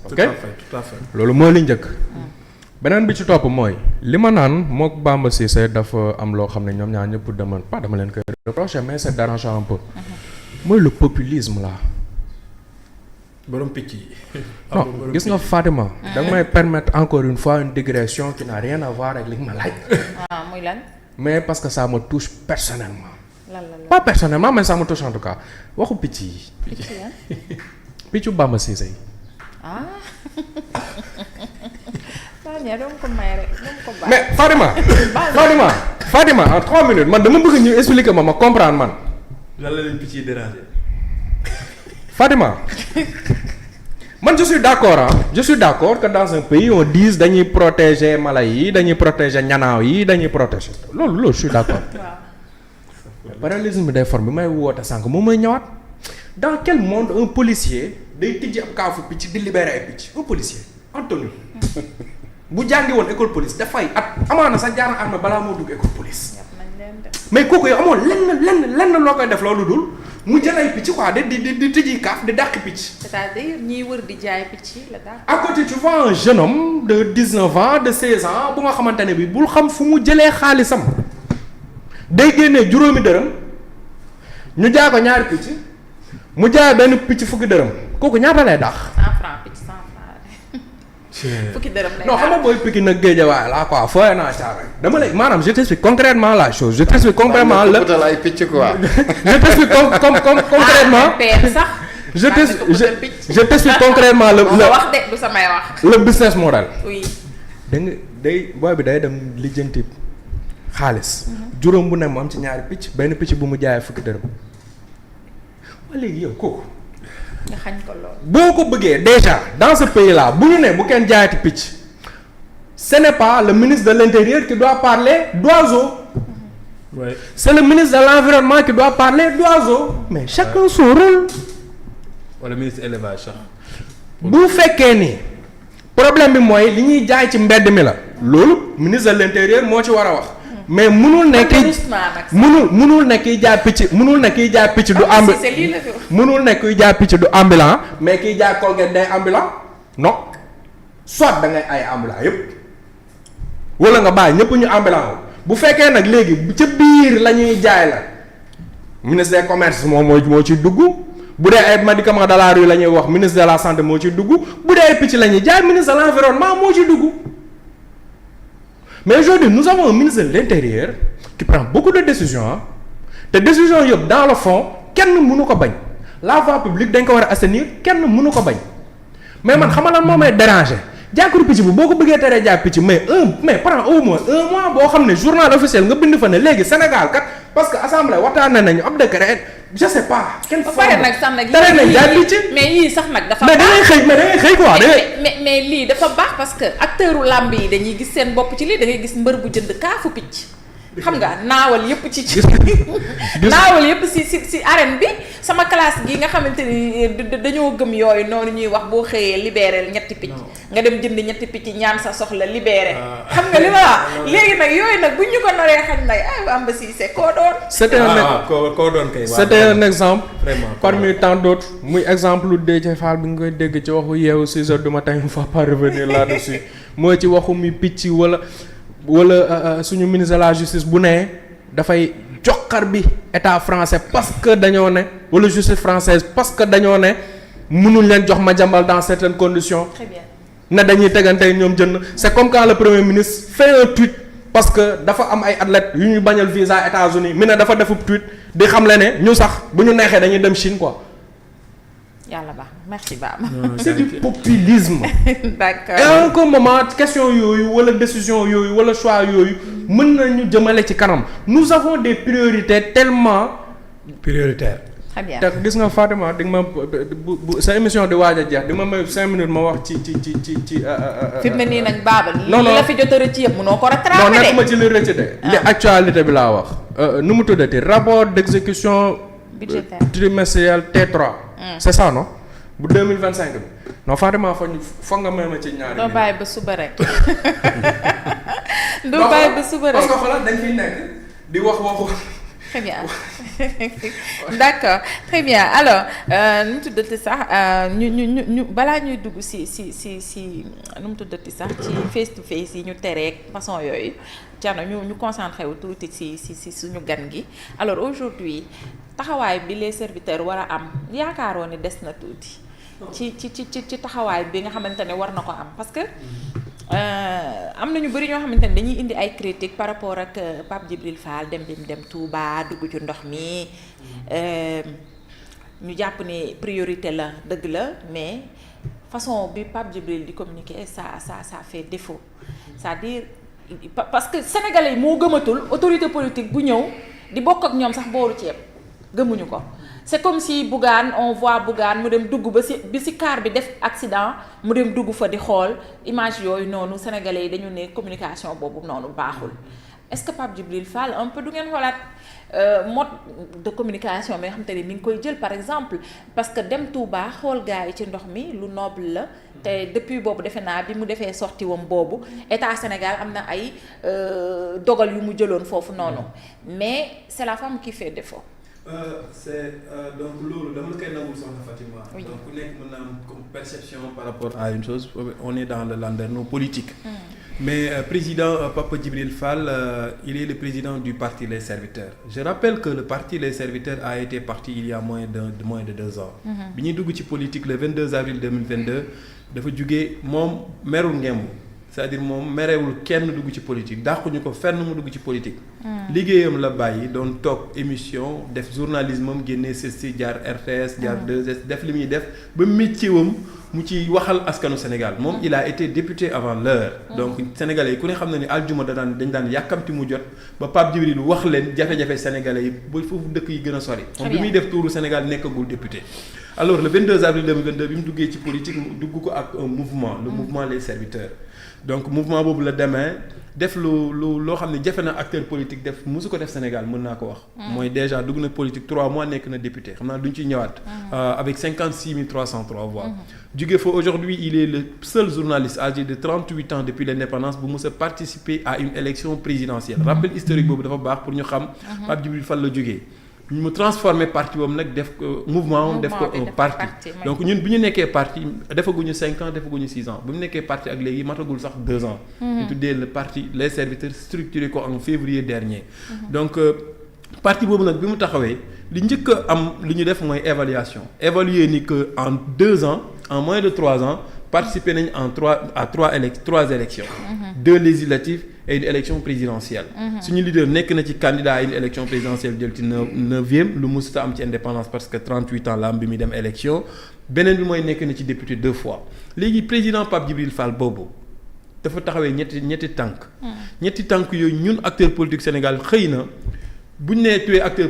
ok tout à fait. loolu mooy li njëkk. beneen bi ci topp mooy li ma naan mook Bamba Cissé dafa am loo xam ne ñoom ñaar ñëpp dama leen koy reprocher mais c'est dérangeant un peu. mooy le populisme là. borom picc yi. non gis nga Fatima. da nga may permettre encore une fois une digression qui n'a rien à voir ak li nga ma laaj. muy lan. mais parce que ça me touche personnellement. lan. pas personnellement mais ça me touche en tout cas waxu picc yi. picc yan. piccu Bamba Cissé yi. mais Fatima en 3 minutes man dama bëgg ñu expliquer ma comprendre man. lan la leen picc yi déranger. Fatima man je suis d'accord que dans un pays on dise dañuy protéger mala yi dañuy protéger ñanaaw yi dañuy protéger loolu je suis d'accord. waaw. parallélisme des formes bi may woote sànq moom mooy ñëwaat dans quel monde un policier day tijji ab kaafu picc di libérer ay picc un policier en tenue bu jàngi woon école police dafay at amaana sax jaar na armée balaa moo dugg école police. mais kooku yow amoon lenn loo koy def loolu dul mu jël ay picc quoi di tijji kaaf di dàq picc. c'est-à-dire ñiy wër di jaay picc la dàq. à côté tu vois un jeune homme de 19 ans de 16 ans bu nga xamante ne bi bul xam fu mu jëlee xaalisam day génnee juróomi dërëm ñu jaay ko ñaari picc mu jaay benn picc fukki dërëm kooku ñaata lay dàq. 100 francs picc 100 francs. fukki dërëm lay non xam nga booy picc nag géejawaay la quoi fooy naa caaray dama lay maanaam je t'explique concrètement la chose je t'explique concrètement la ay picc quoi. je t'explique concrètement sax. je t'explique concrètement le wax de du samay wax. le business model. oui. da nga day booy bi day dem lijjanti xaalis. juróom bu ne mu am ci ñaari picc benn picc bu mu jaayee fukki dërëm. waa léegi yow kooku. nga xañ ko lool. boo ko bëggee déjà dans ce pays là bu ñu ne bu kenn jaayati picc ce n'est pas le ministre de l'intérieur qui doit parler d'oiseaux. Ouais. C'est le ministre de l'environnement qui doit parler d'oiseaux. Mais chacun son rôle. wala ministre élevage sax. bu fekkee ni problème bi mooy li ñuy jaay ci mbedd mi la. loolu ministre de l'intérieur moo ci war a wax. mais munul nekk munul nekk kiy jaay picc munul nekk kiy jaay picc du ambi munul nekk kiy jaay picc du ambulant mais kiy jaay Colgate day ambulant non soit da ngay ay ambulant yépp wala nga bàyyi ñëpp ñu ambulant bu fekkee nag léegi ca biir la ñuy jaay la ministre des commerces moom moo ciy dugg bu dee ay médicaments de la rue la ñuy wax ministre de la santé moo ciy dugg bu dee ay picc la ñuy jaay ministre de l'environnement moo ciy dugg. Mais aujourd'hui nous avons un ministre de l'intérieur qui prend beaucoup de décisions te décisions yëpp dans le fond kenn mënu ko bañ la voie publique dañ ko war a assainir kenn mënu ko bañ mais man xam nga lan moo may déranger jàkkaarloo picc bu boo ko bëggee teree jaay picc mais prend au moins un mois boo xam ne journal officiel nga bind fa ne léegi Sénégal kat parce que assemblée waxtaanee nañu ab décret je sais pas. quelle forme nag sax nag tere nañ jaay picc mais yii sax nag dafa mais da ngay xëy quoi mais lii dafa baax parce que acteuru làmb yi dañuy gis seen bopp ci lii da ngay gis mbër bu jënd kaafu picc xam nga naawal yëpp ci naawal yëpp si arène bi sama classe gi nga xamante ni dañoo gëm yooyu noonu ñuy wax boo xëyee libérer ñetti picc nga dem jënd ñetti picc ñaan sa soxla libéré xam nga li ma wax léegi nag yooyu nag buñ ñu ko noree xañ nag ay Bamba Cissé koo doon koo doon kay c'était un exemple vraiment parmi tant d'autres muy exemple lu Déthié Fall bi nga koy dégg ci waxu yeewu 6 heures du matin il faut pas revenir là-dessus mooy ci waxu mi picc wala suñu ministre de la justice bu nee dafay joxar bi état français parce que dañoo ne wala justice française parce que dañoo ne mënuñ leen jox ma jàmbal dans certaines conditions. Très bien. ne dañuy tegante ñoom jënd c'est comme quand le premier ministre fait un tweet parce que dafa am ay athlètes yu ñu bañal visa États-Unis mi ne dafa defub tweet di xam le ne ñu sax bu ñu neexee dañuy dem Chine quoi. yàlla baax merci Baba. c'est du populisme. D'accord. et à un moment question yooyu wala décision yooyu wala choix yooyu mën nañu jëmale ci kanam nous avons des priorités tellement prioritaires. Très bien. te gis nga Fatima di nga ma bu sa émission di waaj a jeex di ma may 5 minutes ma wax ci. fi mu ne nii nag Baba. non li la fi jot a rëcc yëpp mënoo ko rattrapé non de. nekkuma ci li rëcc de. li actualité bi laa wax. nu mu tuddati rapport d'exécution budgétaire trimestriel T3. c'est ça non bu 2025 bi non Fatima foog nga may ma ci ñaari. doo bàyyi ba suba rek. doo bàyyi ba suba rek parce que xoolal dañ fiy nekk di wax waxu très bien d'accord très bien alors nu mu tuddati sax ñu balaa ñuy dugg si nu mu tuddati sax ci face to face yi ñu tereeg façon yooyu Thierno ñu concentré wu tuuti si suñu gan gi alors aujourd'hui taxawaay bi les serviteurs war a am yaakaaroo ni des na tuuti ci taxawaay bi nga xamante ne war na ko am parce que am na ñu bëri ñoo xamante ne dañuy indi ay critiques par rapport ak Pape Djibril Fall dem Touba dugg ci ndox mi ñu jàpp ne priorité la dëgg la mais façon bi Pape Djibril di communiquer ça fait défaut c'est-à-dire parce que sénégalais yi moo gëmatul autorité politique bu ñëw di bokk ak ñoom sax booru ceeb gëmuñu ko. c'est comme si Bougane on voit Bougane mu dem dugg bi si car bi def accident mu dem dugg fa di xool image yooyu noonu sénégalais yi dañu ne communication boobu noonu baaxul est-ce que Pape Djibril Fall un peu du ngeen xoolaat mode de communication bi nga xam te ne mi ngi koy jël par exemple parce que dem Touba xool gars yi ci ndox mi lu noble la te depuis boobu defe naa bi mu defee sortie wam boobu état Sénégal am na ay dogal yu mu jëloon foofu noonu mais c'est la femme qui fait défaut. Donc loolu dama la koy nangul soxna Fatima. Oui. Donc ku nekk mën na am comme perception par rapport à une chose on est dans le landerneau politique. Mais président Pape Djibril Fall il est le président du parti Les Serviteurs. Je rappelle que le parti Les Serviteurs a été parti il y a moins de 2 ans. bi ñuy dugg ci politique le 22 avril 2022 dafa jugee moom merul ngemb c'est-à-dire moom merewul kenn dugg ci politique dàquñu ko fenn mu dugg ci politique. liggéeyam la bàyyi doon toog émission def journalisme am génnee CESTI jaar RTS jaar 2S def li muy def ba métier wam mu ci waxal askanu Sénégal moom il a été député avant l'heure donc sénégalais yi ku ne xam na ni aljuma dañ daan yàkkamti mu jot ba Pape Djibril wax leen jafe-jafe sénégalais yi ba foofu dëkk yi gën a sori. moom bi muy def tuuru Sénégal nekkagul député. alors le 22 avril 2022 bi mu duggee ci politique mu dugg ko ak un mouvement le mouvement Les Serviteurs. donc mouvement boobu la demee def loo xam ne jafe na acteur politique def musu ko def Sénégal mën naa ko wax. mooy déjà dugg na politique 3 mois nekk na député xam naa duñ ci ñëwaat. avec 56 303 voix. jóge fa aujourd'hui il est le seul journaliste âgé de 38 ans depuis l'indépendance bu mës a participer à une élection présidentielle. rappel historique boobu dafa baax pour ñu xam. Pape Djibril Fall la jógee. ñu mu transformé parti boobu nag def ko mouvement def ko un parti donc ñun bi ñu nekkee parti defaguñu 5 ans defaguñu 6 ans bi mu nekkee parti ak léegi matagul sax 2 ans. ñu tuddee le parti Les Serviteurs structuré ko en février dernier. donc parti boobu nag bi mu taxawee li njëkk a am li ñu def mooy évaluation évaluer ni que en 2 ans en moins de 3 ans participer nañ en 3 élections. 2 législatives et une élection présidentielle. suñu leader nekk na ci candidat à une élection présidentielle jël ci 9e lu musuta am ci indépendance parce que 38 ans la am bi muy dem élection beneen bi mooy nekk na ci député 2 fois léegi président Pape Djibril Fall boobu dafa taxawee ñetti tànk. ñetti tànk yooyu ñun acteur politique Sénégal xëy na buñ nee tuwee acteur